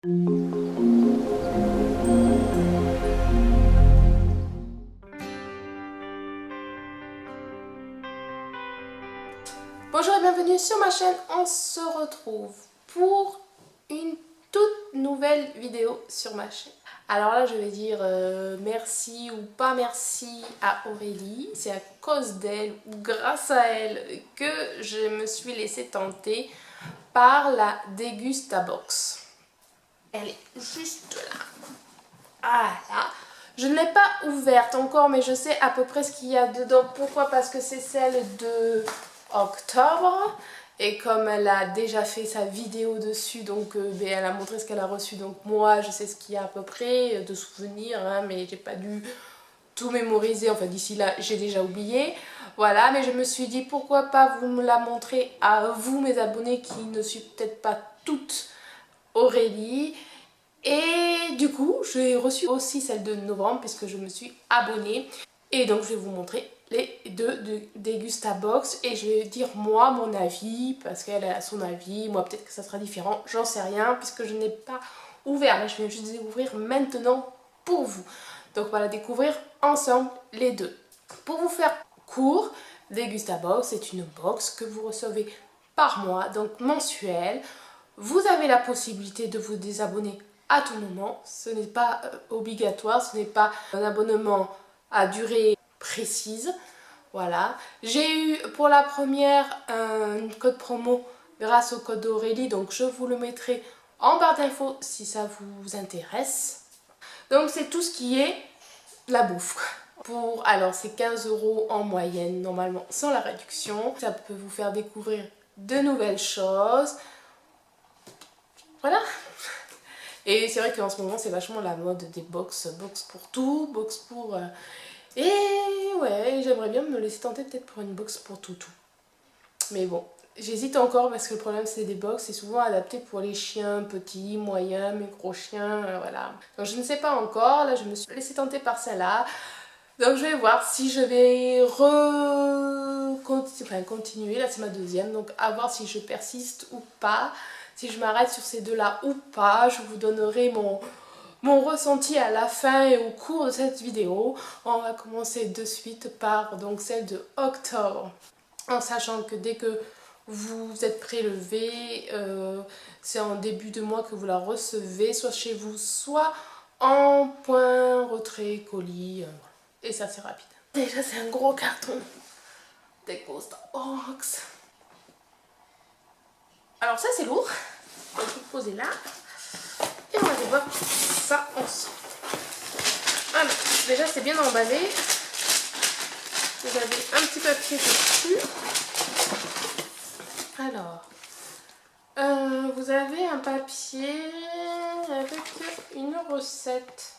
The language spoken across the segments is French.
Bonjour et bienvenue sur ma chaîne, on se retrouve pour une toute nouvelle vidéo sur ma chaîne. Alors là je vais dire merci ou pas merci à Aurélie, c'est à cause d'elle ou grâce à elle que je me suis laissée tenter par la Degustabox. Elle est juste là. Ah là. Je ne l'ai pas ouverte encore mais je sais à peu près ce qu'il y a dedans. Pourquoi? Parce que c'est celle de octobre et comme elle a déjà fait sa vidéo dessus, donc elle a montré ce qu'elle a reçu, donc moi je sais ce qu'il y a à peu près de souvenirs, hein, mais j'ai pas dû tout mémoriser, enfin d'ici là j'ai déjà oublié, voilà. Mais je me suis dit pourquoi pas vous me la montrer à vous mes abonnés qui ne suivent peut-être pas toutes Aurélie. Et du coup j'ai reçu aussi celle de novembre puisque je me suis abonnée, et donc je vais vous montrer les deux de Degustabox et je vais dire moi mon avis parce qu'elle a son avis, moi peut-être que ça sera différent, j'en sais rien puisque je n'ai pas ouvert, là je viens juste de découvrir maintenant pour vous. Donc voilà, découvrir ensemble les deux. Pour vous faire court, Degustabox c'est une box que vous recevez par mois, donc mensuel. Vous avez la possibilité de vous désabonner à tout moment, ce n'est pas obligatoire, ce n'est pas un abonnement à durée précise. Voilà, j'ai eu pour la première un code promo grâce au code d'Aurélie, donc je vous le mettrai en barre d'infos si ça vous intéresse. Donc c'est tout ce qui est la bouffe. Alors c'est 15 € en moyenne normalement sans la réduction. Ça peut vous faire découvrir de nouvelles choses. Voilà. Et c'est vrai qu'en ce moment c'est vachement la mode des box pour tout, box pour... Et ouais, j'aimerais bien me laisser tenter peut-être pour une box pour toutou. Mais bon, j'hésite encore parce que le problème c'est des box, c'est souvent adapté pour les chiens petits, moyens, mais gros chiens, voilà. Donc je ne sais pas encore, là je me suis laissée tenter par celle-là. Donc je vais voir si je vais continuer, là c'est ma deuxième, donc à voir si je persiste ou pas. Si je m'arrête sur ces deux-là ou pas, je vous donnerai mon ressenti à la fin et au cours de cette vidéo. On va commencer de suite par donc celle de octobre, en sachant que dès que vous êtes prélevé, c'est en début de mois que vous la recevez, soit chez vous, soit en point retrait colis, et ça c'est rapide. Déjà c'est un gros carton Degustabox. Alors ça c'est lourd, on va le poser là et on va aller voir ça ensemble. Alors déjà c'est bien emballé, vous avez un petit papier dessus. Alors vous avez un papier avec une recette: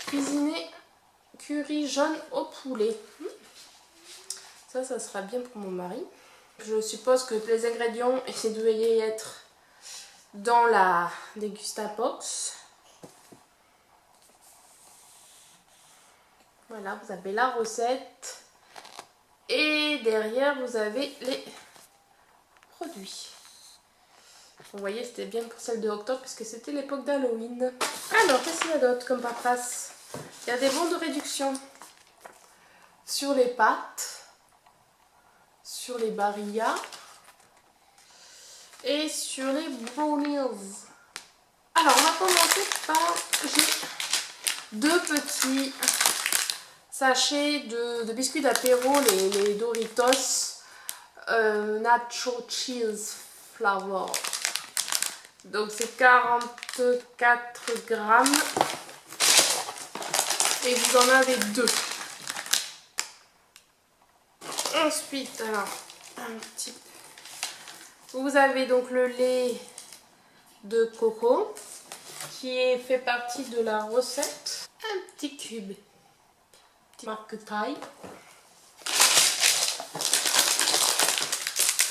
cuisiner curry jaune au poulet. Ça sera bien pour mon mari. Je suppose que les ingrédients doivent être dans la Degustabox. Voilà, vous avez la recette et derrière vous avez les produits. Vous voyez, c'était bien pour celle de octobre puisque c'était l'époque d'Halloween. Alors, qu'est-ce qu'il y a d'autre comme paperasse? Il y a des bons de réduction sur les pâtes, sur les barillas et sur les brownies. Alors on va commencer par, j'ai deux petits sachets de biscuits d'apéro, les Doritos Nacho Cheese Flavor. Donc c'est 44 grammes et vous en avez deux. Ensuite, alors, vous avez donc le lait de coco qui fait partie de la recette. Un petit cube, petite marque taille.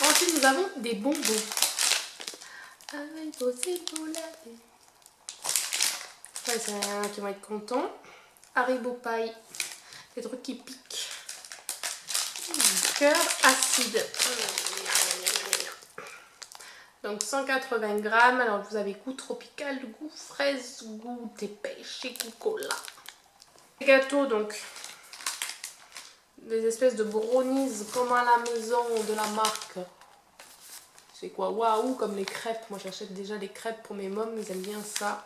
Ensuite, nous avons des bonbons. Avec vos épaules. Ouais, c'est un qui vont être contents. Haribo paille, des trucs qui piquent. Cœur acide. Donc 180 grammes. Alors vous avez goût tropical, goût fraise, goût des pêches et goût cola. Les gâteaux, donc des espèces de brownies comme à la maison de la marque. C'est quoi? Waouh, comme les crêpes. Moi j'achète déjà les crêpes pour mes mômes, ils aiment bien ça.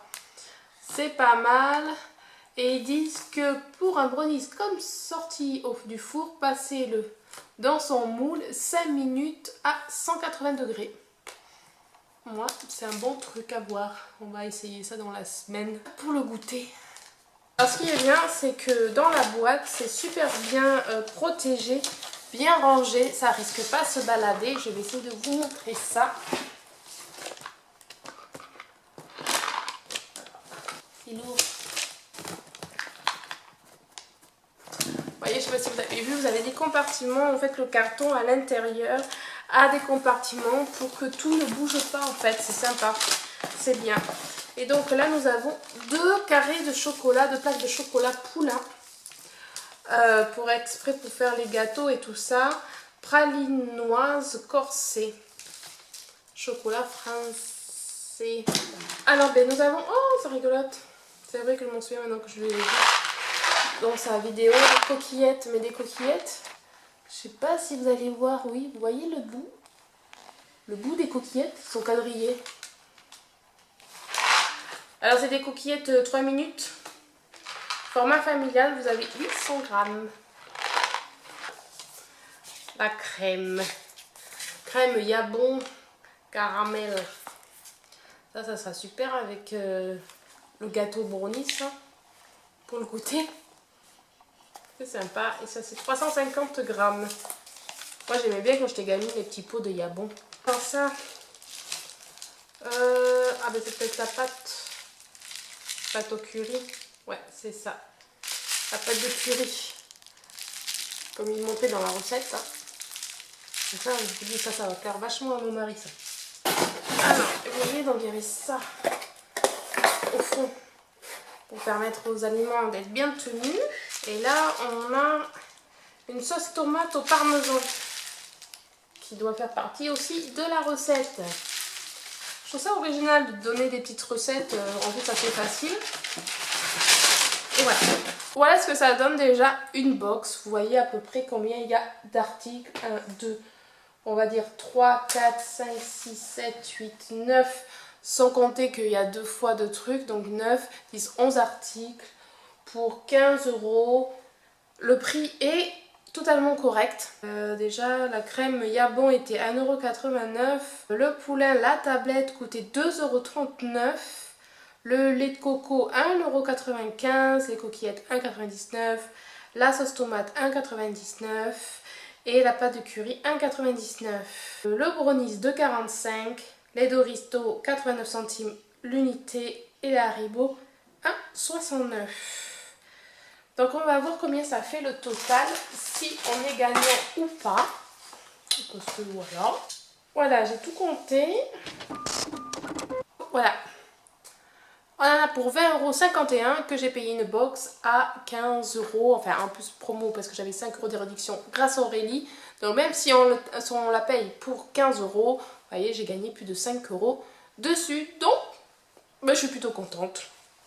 C'est pas mal. Et ils disent que pour un brownies comme sorti du four, passez-le dans son moule 5 minutes à 180 degrés. Moi, c'est un bon truc à voir. On va essayer ça dans la semaine pour le goûter. Alors, ce qui est bien, c'est que dans la boîte, c'est super bien protégé, bien rangé. Ça risque pas de se balader. Je vais essayer de vous montrer ça. Il ouvre. Vous voyez, je sais pas si vous avez vu, vous avez des compartiments. En fait, le carton à l'intérieur a des compartiments pour que tout ne bouge pas. En fait, c'est sympa, c'est bien. Et donc là, nous avons 2 carrés de chocolat, 2 plaques de chocolat poulain pour faire les gâteaux et tout ça. Pralinoise corsée, chocolat français. Alors, ben nous avons, oh, ça rigolote. C'est vrai que je m'en souviens maintenant que je l'ai vu dans sa vidéo, des coquillettes, mais des coquillettes. Je sais pas si vous allez voir, oui, vous voyez le bout des coquillettes sont quadrillées. Alors c'est des coquillettes 3 minutes, format familial, vous avez 800 grammes. La crème Yabon caramel. Ça sera super avec le gâteau brownies ça, pour le goûter. C'est sympa. Et ça c'est 350 grammes. Moi j'aimais bien quand j'étais gamine les petits pots de Yabon. Alors ça, ah ben c'est peut-être la pâte au curry. Ouais, c'est ça. La pâte de curry. Comme il montait dans la recette. Hein. C'est ça, je me dis ça va plaire vachement à mon mari ça. Alors, vous voyez, donc il y avait ça au fond pour permettre aux aliments d'être bien tenus. Et là, on a une sauce tomate au parmesan qui doit faire partie aussi de la recette. Je trouve ça original de donner des petites recettes, en fait ça c'est facile. Et voilà. Voilà ce que ça donne déjà une box. Vous voyez à peu près combien il y a d'articles. 1, 2, on va dire 3, 4, 5, 6, 7, 8, 9. Sans compter qu'il y a 2 fois de trucs, donc 9, 10, 11 articles pour 15 €. Le prix est totalement correct. Déjà la crème Yabon était 1,89 €. Le poulain, la tablette coûtait 2,39 €. Le lait de coco 1,95 €. Les coquillettes 1,99 €. La sauce tomate 1,99 € et la pâte de curry 1,99 €. Le brownies 2,45 €. Les Doritos 89 centimes l'unité et la Haribo 1,69 €. Donc on va voir combien ça fait le total, si on est gagnant ou pas. Parce que voilà. Voilà, j'ai tout compté. Voilà. On en a pour 20,51 € que j'ai payé une box à 15 €. Enfin en plus promo parce que j'avais 5 € de réduction grâce à Aurélie. Donc même si on la paye pour 15 €, vous voyez j'ai gagné plus de 5 € dessus. Donc ben, je suis plutôt contente.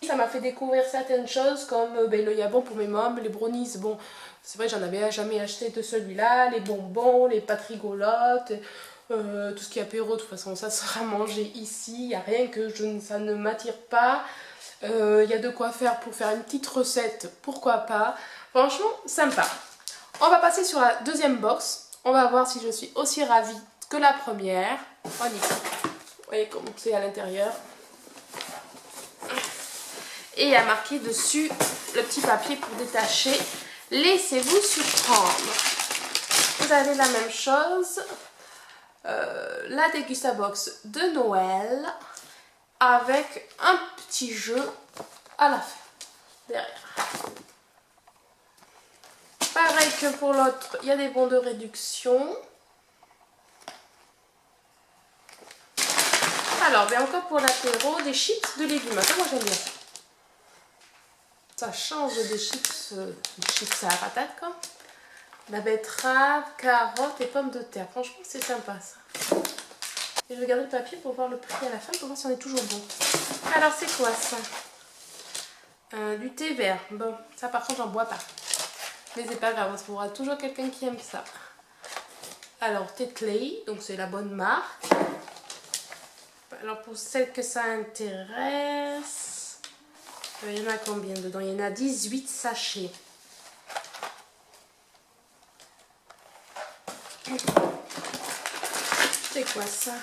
Ça m'a fait découvrir certaines choses comme le Yabon pour mes mômes, les brownies, bon c'est vrai j'en avais jamais acheté de celui-là, les bonbons, les pâtes rigolotes, tout ce qui est apéro, de toute façon ça sera mangé ici, il n'y a rien que ça ne m'attire pas, il y a de quoi faire pour faire une petite recette, pourquoi pas, franchement sympa. On va passer sur la deuxième box, on va voir si je suis aussi ravie que la première, on y va, vous voyez comme c'est à l'intérieur. Et il y a marqué dessus le petit papier pour détacher. Laissez-vous surprendre. Vous avez la même chose. La Dégustabox de Noël. Avec un petit jeu à la fin. Derrière. Pareil que pour l'autre, il y a des bons de réduction. Alors, bien encore pour l'apéro, des chips de légumes. Ça, moi j'aime bien ça. Ça change des chips à la patate quoi. La betterave, carottes et pommes de terre. Franchement c'est sympa ça. Et je vais garder le papier pour voir le prix à la fin, pour voir si on est toujours bon. Alors c'est quoi ça? Du thé vert. Bon, ça par contre j'en bois pas. Mais c'est pas grave, on trouvera toujours quelqu'un qui aime ça. Alors Tetley, donc c'est la bonne marque. Alors pour celles que ça intéresse, il y en a combien dedans? Il y en a 18 sachets. C'est quoi ça?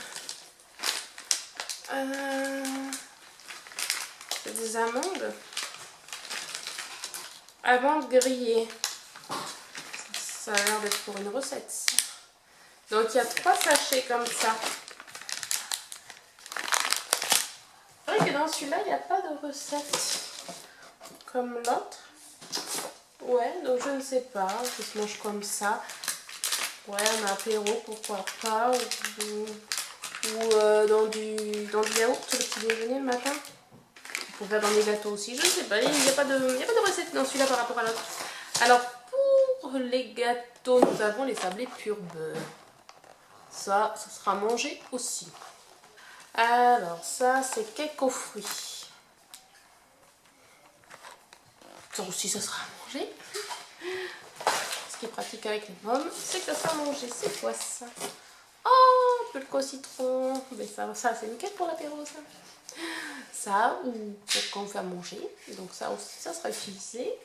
C'est des amandes. Amandes grillées. Ça a l'air d'être pour une recette. Ça. Donc il y a 3 sachets comme ça. C'est vrai que dans celui-là, il n'y a pas de recette comme l'autre. Ouais, donc je ne sais pas. Ça se mange comme ça. Ouais, un apéro, pourquoi pas. Ou dans du yaourt, le petit déjeuner le matin. Pour faire dans les gâteaux aussi, je ne sais pas. Il n'y a pas de recette dans celui-là par rapport à l'autre. Alors, pour les gâteaux, nous avons les sablés pur beurre. Ça sera mangé aussi. Alors, ça, c'est cake aux fruits. Ça aussi, ça sera mangé. Ce qui est pratique avec les mômes, c'est que ça sera mangé. C'est quoi ça? Oh, pulque au citron. Mais ça c'est nickel pour l'apéro, ça. Ça, ou pour qu'on fait à manger. Donc ça aussi, ça sera utilisé.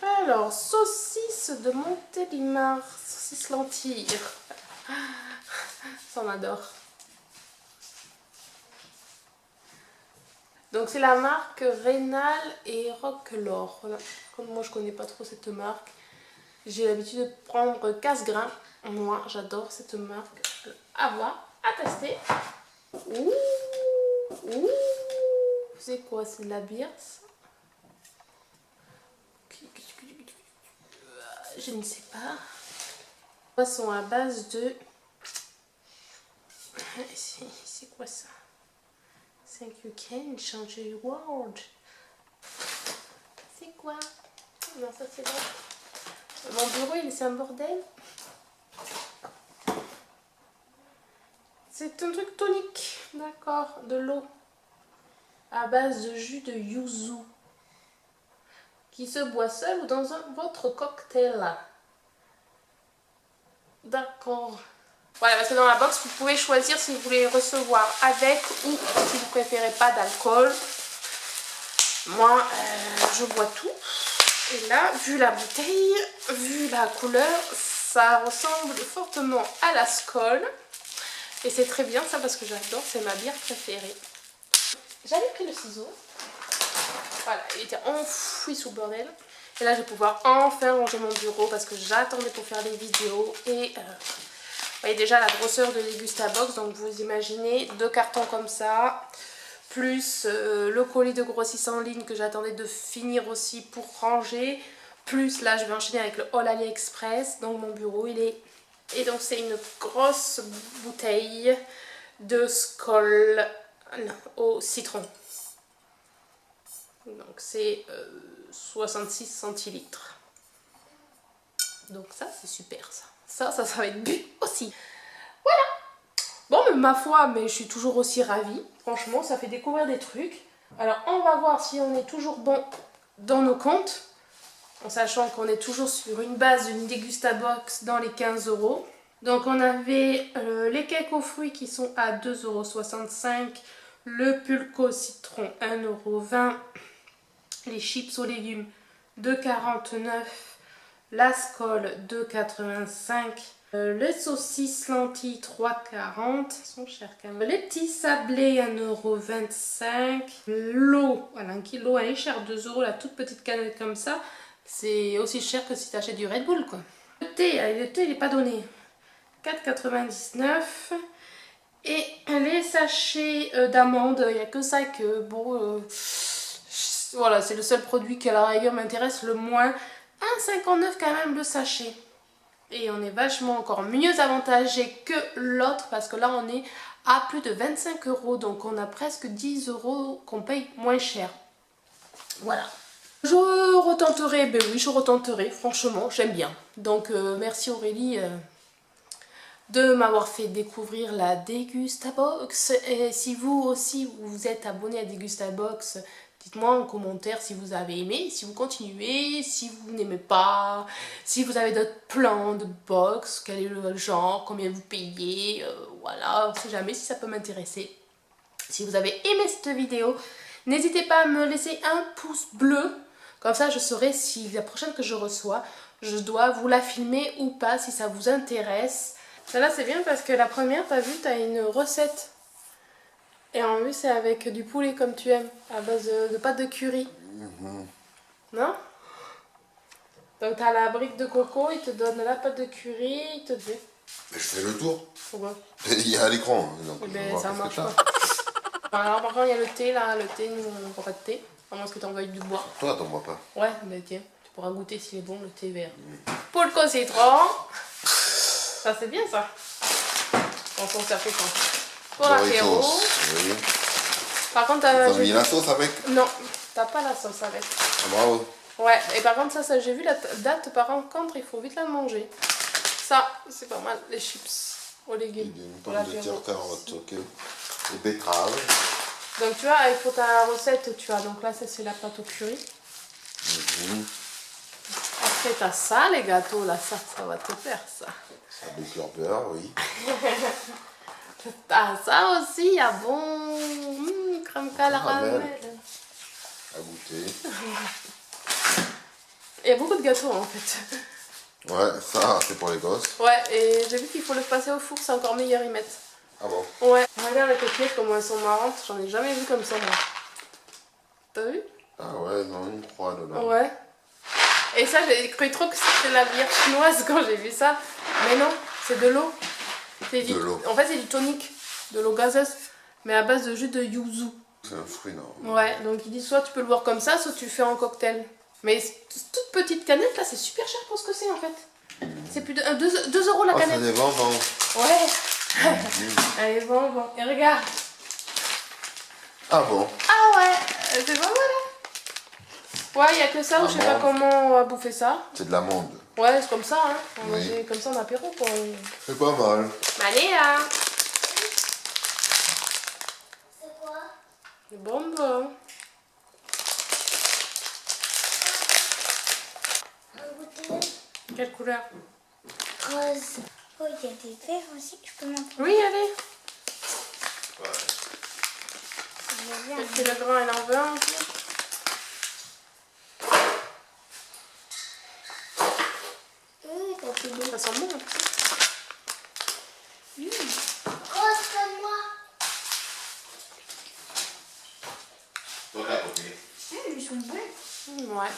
Alors, saucisse de Montélimar. Saucisse lentille. Ça, on adore. Donc c'est la marque Rénal et Roquelaure. Voilà. Comme moi je connais pas trop cette marque, j'ai l'habitude de prendre casse-grain. Moi j'adore cette marque. À voir, à tester. Ouh, ouh. C'est quoi? C'est de la bière ça? Je ne sais pas. Poisson à base de... C'est quoi ça? Thank you can change your world. C'est quoi? Non, ça c'est bon. Mon bureau, c'est un bordel. C'est un truc tonique, d'accord, de l'eau à base de jus de yuzu qui se boit seul ou dans votre cocktail. D'accord. Voilà, parce que dans la box, vous pouvez choisir si vous voulez recevoir avec ou si vous préférez pas d'alcool. Moi, je bois tout. Et là, vu la bouteille, vu la couleur, ça ressemble fortement à la Skol. Et c'est très bien ça parce que j'adore, c'est ma bière préférée. J'avais pris le ciseau. Voilà, il était enfoui sous le bordel. Et là, je vais pouvoir enfin ranger mon bureau parce que j'attendais pour faire les vidéos. Et vous voyez déjà la grosseur de Degustabox. Donc vous imaginez 2 cartons comme ça. Plus le colis de grossiste en ligne que j'attendais de finir aussi pour ranger. Plus là, je vais enchaîner avec le haul AliExpress. Donc mon bureau, il est... Et donc c'est une grosse bouteille de Skol au citron. Donc c'est 66 centilitres. Donc ça c'est super ça. Ça va être bu aussi. Voilà. Bon mais ma foi, mais je suis toujours aussi ravie. Franchement ça fait découvrir des trucs. Alors on va voir si on est toujours bon dans nos comptes. En sachant qu'on est toujours sur une base d'une Degustabox dans les 15 €. Donc on avait les cakes aux fruits qui sont à 2,65 €. Le pulque au citron 1,20 €. Les chips aux légumes 2,49 €. La Skol 2,85 €. Les saucisses lentilles 3,40 €. Elles sont chères quand même. Les petits sablés 1,25 €. L'eau, voilà, 1 kg, elle est chère, 2 €. La toute petite canette comme ça, c'est aussi cher que si tu achètes du Red Bull quoi. Le thé, il n'est pas donné. 4,99 €. Et les sachets d'amandes, il n'y a que ça que bon... voilà, c'est le seul produit qui à la rigueur m'intéresse le moins. 1,59 € quand même le sachet. Et on est vachement encore mieux avantagé que l'autre parce que là on est à plus de 25 €. Donc on a presque 10 € qu'on paye moins cher. Voilà. Je retenterai, ben oui je retenterai, franchement j'aime bien. Donc merci Aurélie de m'avoir fait découvrir la Dégustabox. Et si vous aussi vous êtes abonné à Dégustabox, dites-moi en commentaire si vous avez aimé, si vous continuez, si vous n'aimez pas, si vous avez d'autres plans de box, quel est le genre, combien vous payez, voilà, on sait jamais si ça peut m'intéresser. Si vous avez aimé cette vidéo, n'hésitez pas à me laisser un pouce bleu, comme ça je saurai si la prochaine que je reçois, je dois vous la filmer ou pas, si ça vous intéresse. Celle-là c'est bien parce que la première, t'as vu, t'as une recette. Et en plus c'est avec du poulet comme tu aimes, à base de pâte de curry. Non? Donc t'as la brique de coco, il te donne la pâte de curry, il te dit... Je fais le tour. Pourquoi? Il y a à l'écran. Eh ben, ça marche pas. Alors par contre il y a le thé là, le thé, nous on ne prend pas de thé, à moins que tu envoies du bois. Toi, t'en bois pas. Ouais, mais tiens, tu pourras goûter s'il est bon le thé vert. Pour le citron. Ça c'est bien ça. On s'en sert tout le temps. Pour l'apéro. Oui. Par contre, T'as mis la sauce avec? Non, t'as pas la sauce avec. Ah, bravo. Ouais, et par contre ça j'ai vu la date, par contre il faut vite la manger. Ça, c'est pas mal, les chips aux légumes. Une pomme de terre, carotte, ok. Et betterave. Donc tu vois, pour ta recette, tu as donc là ça c'est la pâte au curry. Après t'as ça, les gâteaux là, ça va te faire ça. Ça beurre beurre, oui. T'as ça aussi, il y a bon crème caramel. À goûter. Il y a beaucoup de gâteaux en fait. Ouais, ça c'est pour les gosses. Ouais, et j'ai vu qu'il faut le passer au four, c'est encore meilleur, ils mettent. Ah bon? Ouais, regarde les coquillettes comment elles sont marrantes, j'en ai jamais vu comme ça moi. T'as vu? Ah ouais, non, une croix dedans. Ouais. Et ça, j'ai cru trop que c'était la bière chinoise quand j'ai vu ça. Mais non, c'est de l'eau. De l'eau. En fait, c'est du tonique, de l'eau gazeuse, mais à base de jus de yuzu. C'est un fruit, non? Ouais, donc il dit soit tu peux le boire comme ça, soit tu le fais en cocktail. Mais toute petite canette là, c'est super cher pour ce que c'est en fait. C'est plus de 2 euros la canette. C'est des bonbons. Ouais. Allez, bon. Et regarde. Ah bon? Ah ouais, c'est pas mal hein. Ouais, il n'y a que ça, ou je sais pas comment on va bouffer ça. C'est de l'amande. Ouais, c'est comme ça, hein. On Oui. mangeait comme ça en apéro quoi. C'est pas mal. Allez là. C'est quoi? Le bonbon. Un goûter Quelle couleur? rose. Oh, il y a des verres aussi, je peux m'en prendre. Oui, allez. Le vert. Est-ce que le grand il en veut un aussi? T'as fait des Ça sent bon. roses comme moi. Toi, t'as coupé. Ils sont bons. Ouais.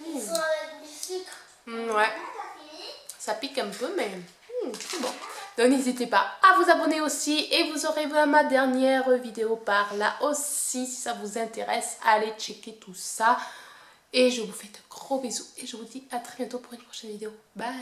Ils sont avec du sucre. Ouais. Ça pique un peu, mais c'est bon. Donc n'hésitez pas à vous abonner aussi et vous aurez ma dernière vidéo par là aussi. Si ça vous intéresse, allez checker tout ça. Et je vous fais de gros bisous et je vous dis à très bientôt pour une prochaine vidéo. Bye!